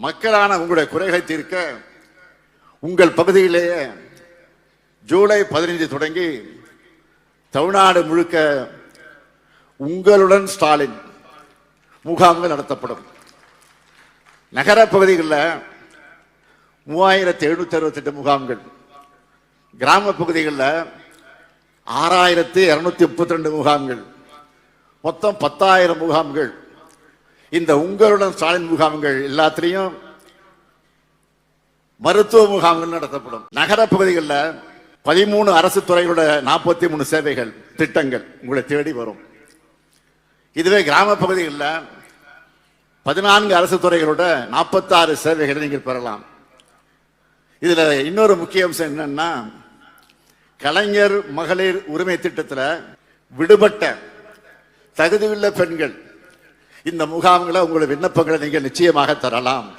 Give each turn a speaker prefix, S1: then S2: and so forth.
S1: மக்களான உங்களுடைய குறைகளை தீர்க்க உங்கள் பகுதியிலேயே ஜூலை 15 தொடங்கி தமிழ்நாடு முழுக்க உங்களுடன் ஸ்டாலின் முகாம்கள் நடத்தப்படும். நகர பகுதிகளில் 3768 முகாம்கள், கிராம பகுதிகளில் 6232 முகாம்கள், மொத்தம் 10,000 முகாம்கள். இந்த உங்களுடன் ஸ்டாலின் முகாம்கள் எல்லாத்திலையும் மருத்துவ முகாம்கள் நடத்தப்படும். நகர பகுதிகளில் 13 அரசு துறைகளோட 43 சேவைகள் திட்டங்கள் உங்களை தேடி வரும். இதுவே கிராம பகுதிகளில் 14 அரசு துறைகளோட 46 சேவைகளை நீங்கள் பெறலாம். இதுல இன்னொரு முக்கிய அம்சம் என்னன்னா, கலைஞர் மகளிர் உரிமை திட்டத்தில் விடுபட்ட தகுதியுள்ள பெண்கள் இந்த முகாம்களை உங்களுடைய விண்ணப்பங்களை நீங்கள் நிச்சயமாக தரலாம்.